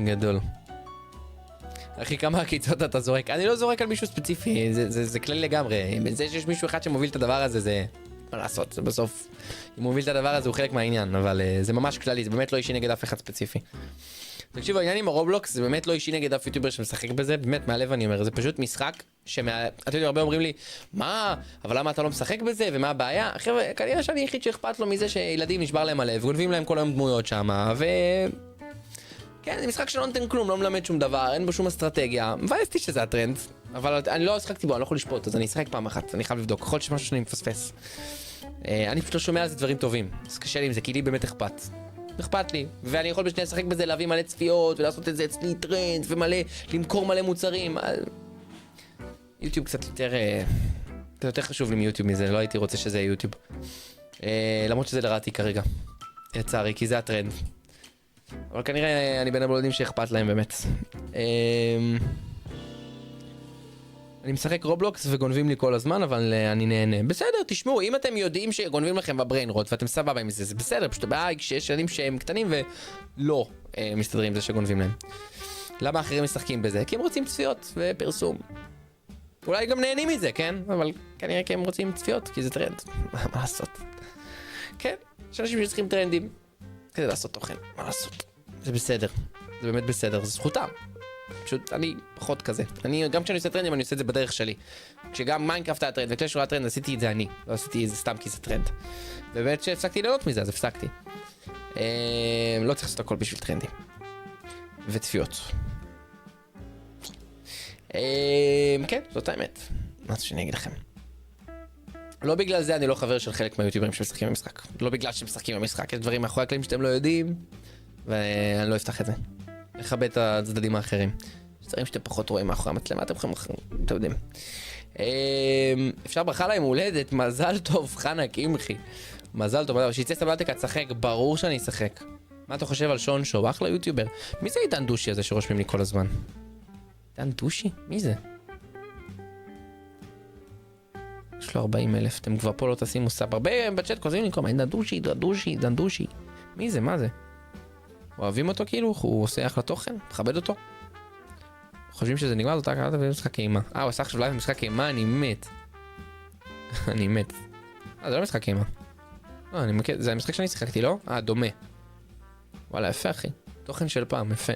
גדול. אחי, כמה עקיצות אתה זורק? אני לא זורק על מישהו ספציפי, זה כללי לגמרי. זה שיש מישהו אחד שמוביל את הדבר הזה, זה... מה לעשות, זה בסוף... אם הוא מוביל את הדבר הזה הוא חלק מהעניין, אבל זה ממש כללי, זה באמת לא אישי נגד אף אחד ספציפי. תקשיבו, העניין עם הרובלוקס זה באמת לא אישי נגד אף יוטיובר שמשחק בזה, באמת מהלב אני אומר, זה פשוט משחק אתם יודעים, הרבה אומרים לי, מה, אבל למה אתה לא משחק בזה, ומה הבעיה? חבר'ה, כנראה שאני היחיד שאכפת לו מזה שילדים נשבר להם הלב, גונבים להם כל היום דמויות שם, כן, זה משחק שלא נותן כלום, לא מלמד שום דבר, אין בו שום אסטרטגיה, מבאסתי שזה הטרנד, אבל אני לא שחקתי בו, אני לא יכול לשפוט, אז אני אשחק פעם אחת, אני חייב לבדוק, יכול להיות שמשהו שאני מפספס. אני פשוט לא שומע על זה דברים טובים, אז קשה לי עם זה, כי לי באמת אכפת לי, ואני יכול בשנייה לשחק בזה, להביא מלא צפיות, ולעשות את זה אצלי טרנד, ומלא, למכור מלא מוצרים. יוטיוב קצת יותר חשוב לי מיוטיוב מזה, לא הייתי רוצה שזה יהיה יוטיוב. למרות שזה לרעתי כרגע, לצערי, כי זה הטרנד. אבל כנראה אני בין הבולדים שאכפת להם באמת. אני משחק רובלוקס וגונבים לי כל הזמן, אבל אני נהנה. בסדר, תשמעו, אם אתם יודעים שגונבים לכם בבריין רוט ואתם סבבה עם זה, זה בסדר, פשוט הבעיה כשיש ילדים שהם קטנים ולא מסתדרים עם זה שגונבים להם. למה אחרים משחקים בזה? כי הם רוצים צפיות ופרסום. אולי גם נהנים מזה, כן? אבל כנראה כי הם רוצים צפיות, כי זה טרנד. מה לעשות? כן, יש אנשים שצריכים טרנדים כדי לעשות תוכן, מה לעשות? זה בסדר, זה באמת בסדר, זה זכותם. פשוט אני פחות כזה. גם כשאני עושה טרנדים אני עושה את זה בדרך שלי. כשגם מיינקראפט היה טרנד וקלאש היה טרנד עשיתי את זה אני. לא עשיתי את זה סתם כי זה טרנד. ובאמת שהפסקתי ליהנות מזה אז הפסקתי. לא צריך לעשות הכל בשביל טרנדים. וצפיות. כן, זאת האמת. מה שאני אגיד לכם. לא בגלל זה אני לא חבר של חלק מהיוטיוברים שמשחקים במשחק. לא בגלל שמשחקים במשחק. יש דברים מאחורי הקלעים שאתם לא יודעים. ואני לא אפתח את זה. לכבד את הצדדים האחרים. יש דברים שאתם פחות רואים מאחורי המצלמה, אתם יודעים. אפשר ברכה להם הולדת, מזל טוב, חנה קמחי. מזל טוב, שיצא סבלתק תשחק, ברור שאני אשחק. מה אתה חושב על שון שואו? אחלה יוטיובר. מי זה עידן דושי הזה שרושמים לי כל הזמן? עידן דושי? מי זה? יש לו 40,000, אתם כבר פה לא תשימו סאב. הרבה בצ'אט כותבים לי כל מה, עידן דושי, עידן דושי, עידן דושי. מי זה? מה זה? אוהבים אותו כאילו? הוא עושה אחלה תוכן? מכבד אותו? חושבים שזה נגמר? זאת קראת במשחק אימה. הוא עושה עכשיו לייב במשחק אימה, אני מת. אני מת. זה לא משחק אימה. זה המשחק שאני שיחקתי, לא? דומה. וואלה, יפה אחי. תוכן של פעם, יפה.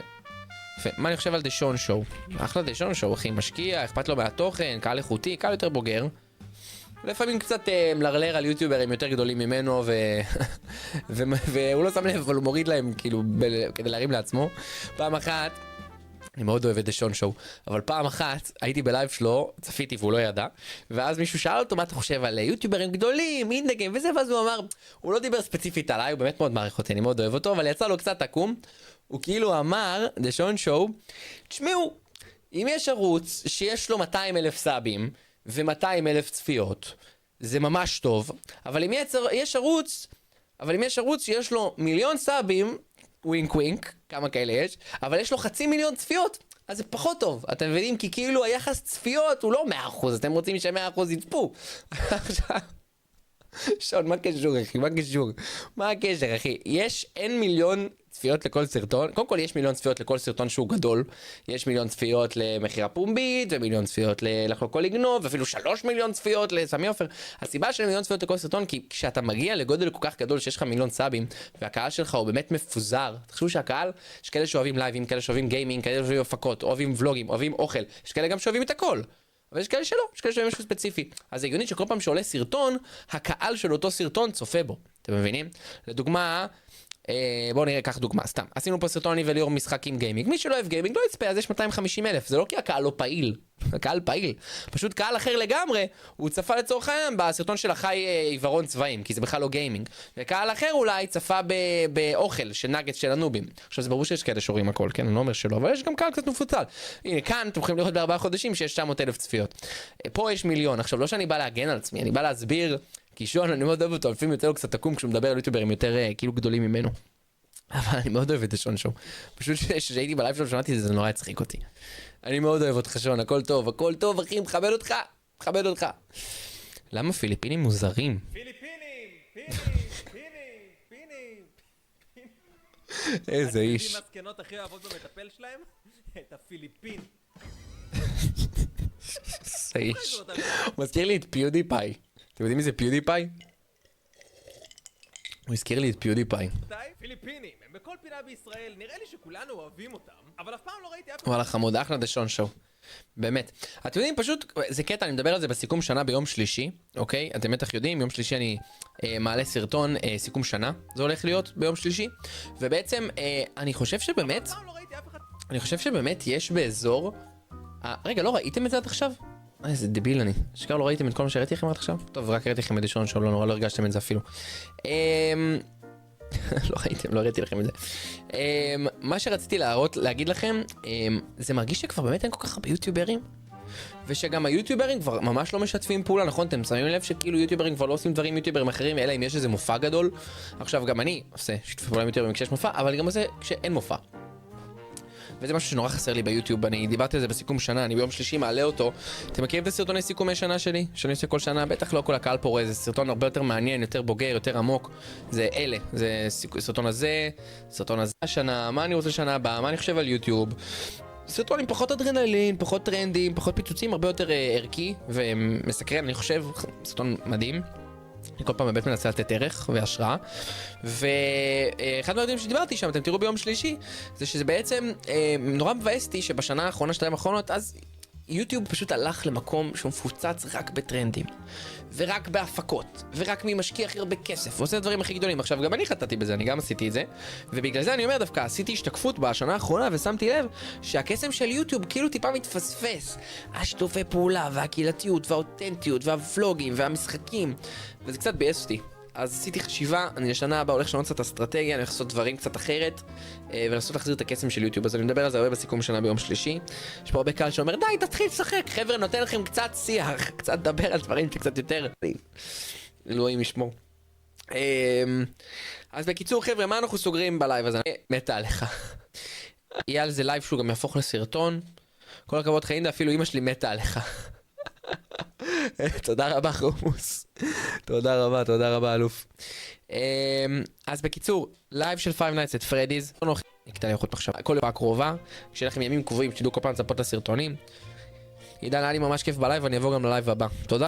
מה אני חושב על דשון שואו? אחלה דשון שואו, אחי. משקיע, אכפת לו מהתוכן, קהל איכותי, קהל יותר בוגר. לפעמים קצת מלרלר על יוטיוברים יותר גדולים ממנו והוא לא שם לב אבל הוא מוריד להם כאילו כדי להרים לעצמו. פעם אחת, אני מאוד אוהב את דשון שואו, אבל פעם אחת הייתי בלייב שלו, צפיתי והוא לא ידע, ואז מישהו שאל אותו מה אתה חושב על יוטיוברים גדולים, אינדגים וזה, ואז הוא אמר, הוא לא דיבר ספציפית עליי, הוא באמת מאוד מעריך אותי, אני מאוד אוהב אותו, אבל יצא לו קצת עקום, הוא כאילו אמר, דשון שואו, תשמעו, אם יש ערוץ שיש לו 200,000 סאבים, ו200,000 צפיות, זה ממש טוב, אבל אם יש ערוץ שיש לו 1,000,000 סאבים, ווינק ווינק, כמה כאלה יש, אבל יש לו 500,000 צפיות, אז זה פחות טוב, אתם מבינים? כי כאילו היחס צפיות הוא לא 100%, אתם רוצים ש100% יצפו. עכשיו, שון, מה קשור אחי? מה הקשר אחי? אין 1,000,000 צפיות לכל סרטון, קודם כל יש 1,000,000 צפיות לכל סרטון שהוא גדול, יש 1,000,000 צפיות למחירה פומבית, ו1,000,000 צפיות לחלוקו לגנוב, ואפילו 3,000,000 צפיות לסמי עופר. הסיבה של 1,000,000 צפיות לכל סרטון, כי כשאתה מגיע לגודל כל כך גדול שיש לך 1,000,000 סאבים, והקהל שלך הוא באמת מפוזר, תחשבו שהקהל, יש כאלה שאוהבים לייבים, כאלה שאוהבים גיימינג, כאלה שאוהבים הפקות, אוהבים ולוגים, אוהבים אוכל, יש כאלה גם שאוהבים את הכל. אבל יש כאלה שלא, יש כאלה שאוהבים משהו ספציפי. אז זה הגיוני שכל פעם שעולה סרטון, הקהל של אותו סרטון צופה בו. אתם מבינים? לדוגמה, בואו נראה, קח דוגמה, סתם. עשינו פה סרטון אני וליאור משחקים גיימינג. מי שלא אוהב גיימינג לא יצפה, אז יש 250,000. זה לא כי הקהל לא פעיל. הקהל פעיל. פשוט קהל אחר לגמרי, הוא צפה לצורך העניין בסרטון של החי עיוורון צבעים, כי זה בכלל לא גיימינג. וקהל אחר אולי צפה באוכל של נגט של הנובים. עכשיו זה ברור שיש כאלה שרואים הכל, כן? אני לא אומר שלא, אבל יש גם קהל קצת מפוצל. הנה, כאן אתם יכולים לראות ב4 חודשים שיש 900,000 צפיות. פה יש 1,000,000. עכשיו, לא שאני בא להגן על עצמי, אני בא להסביר, כי שון, אני מאוד אוהב אותו, לפעמים יוצא לו קצת תקום כשהוא מדבר על יוטיוברים יותר כאילו גדולים ממנו. אבל אני מאוד אוהב את שון שואו. פשוט כשהייתי בלייב שלו שמעתי את זה, זה נורא הצחיק אותי. אני מאוד אוהב אותך שון, הכל טוב אחי, מכבד אותך. למה פיליפינים מוזרים? איזה איש. יודעים הזקנות הכי אוהבות במטפל שלהם? את הפיליפין. איזה איש. הוא מזכיר לי את פיודיפיי. אתם יודעים מי זה פיודיפיי? הוא הזכיר לי את פיודיפיי. פיליפינים, הם בכל פינה בישראל, נראה לי שכולנו אוהבים אותם, אבל אף פעם לא ראיתי אף וואלה חמוד, אחלה דשון שואו. באמת. אתם יודעים, פשוט, זה קטע, אני מדבר על זה בסיכום שנה ביום שלישי, אוקיי? אתם בטח יודעים, יום שלישי אני מעלה סרטון סיכום שנה, זה הולך להיות ביום שלישי, ובעצם אני חושב שבאמת, פעם לא ראיתי אף אחד. אני חושב שבאמת יש באזור, רגע, לא ראיתם את זה עד עכשיו? איזה דביל אני, שכר לא ראיתם את כל מה שהראיתי לכם עד עכשיו? טוב, רק ראיתי לכם את דשון שואו, לא נורא, לא הרגשתם את זה אפילו. לא ראיתם, לא ראיתי לכם את זה. מה שרציתי להגיד לכם, זה מרגיש שכבר באמת אין כל כך הרבה יוטיוברים, ושגם היוטיוברים כבר ממש לא משתפים פעולה, נכון? אתם שמים לב שכאילו יוטיוברים כבר לא עושים דברים יוטיוברים אחרים, אלא אם יש איזה מופע גדול. עכשיו גם אני עושה שיתופי פעולה עם יוטיוברים כשיש מופע, אבל גם זה כשאין מופע. וזה משהו שנורא חסר לי ביוטיוב, אני דיברתי על זה בסיכום שנה, אני ביום שלישי מעלה אותו. אתם מכירים את הסרטוני סיכומי שנה שלי? שאני עושה כל שנה, בטח לא כל הקהל פה רואה, זה סרטון הרבה יותר מעניין, יותר בוגר, יותר עמוק. זה אלה, זה סרטון הזה, סרטון הזה השנה, מה אני רוצה שנה הבאה, מה אני חושב על יוטיוב. סרטון עם פחות אדרנלין, פחות טרנדים, פחות פיצוצים, הרבה יותר ערכי ומסקרן, אני חושב, סרטון מדהים. אני כל פעם באמת מנסה לתת ערך והשראה, ואחד מהדברים שדיברתי שם, אתם תראו ביום שלישי, זה שזה בעצם נורא מבאסתי שבשנה האחרונה, שנתיים האחרונות, אז יוטיוב פשוט הלך למקום שהוא מפוצץ רק בטרנדים, ורק בהפקות, ורק מי משקיע הכי הרבה כסף, ועושה את הדברים הכי גדולים. עכשיו גם אני חטאתי בזה, אני גם עשיתי את זה, ובגלל זה אני אומר דווקא, עשיתי השתקפות בשנה האחרונה, ושמתי לב שהקסם של יוטיוב כאילו טיפה מתפספס. השיתופי פעולה, והקהילתיות, והאותנטיות, והוולוגים, והמשחקים, וזה קצת ביאס אותי. אז עשיתי חשיבה, אני לשנה הבאה הולך לשנות קצת אסטרטגיה, אני הולך לעשות דברים קצת אחרת, ולנסות להחזיר את הקסם של יוטיוב. אז אני מדבר על זה הרבה בסיכום שנה ביום שלישי. יש פה הרבה קהל שאומר, די, תתחיל לשחק, חבר'ה, נותן לכם קצת שיח, קצת לדבר על דברים שקצת יותר... אלוהים ישמור. אז בקיצור, חבר'ה, מה אנחנו סוגרים בלייב הזה? אני מתה עליך. יהיה על זה לייב שהוא גם יהפוך לסרטון. כל הכבוד חינדה, אפילו אמא שלי מתה עליך. תודה רבה חומוס, תודה רבה אלוף. אז בקיצור, לייב של Five Nights at Freddy's, נקטע לי אחות מחשב, כל יום הקרובה, כשיהיה לכם ימים קבועים, שתדעו כל פעם לצפות לסרטונים. עידן, היה לי ממש כיף בלייב, ואני אבוא גם ללייב הבא. תודה.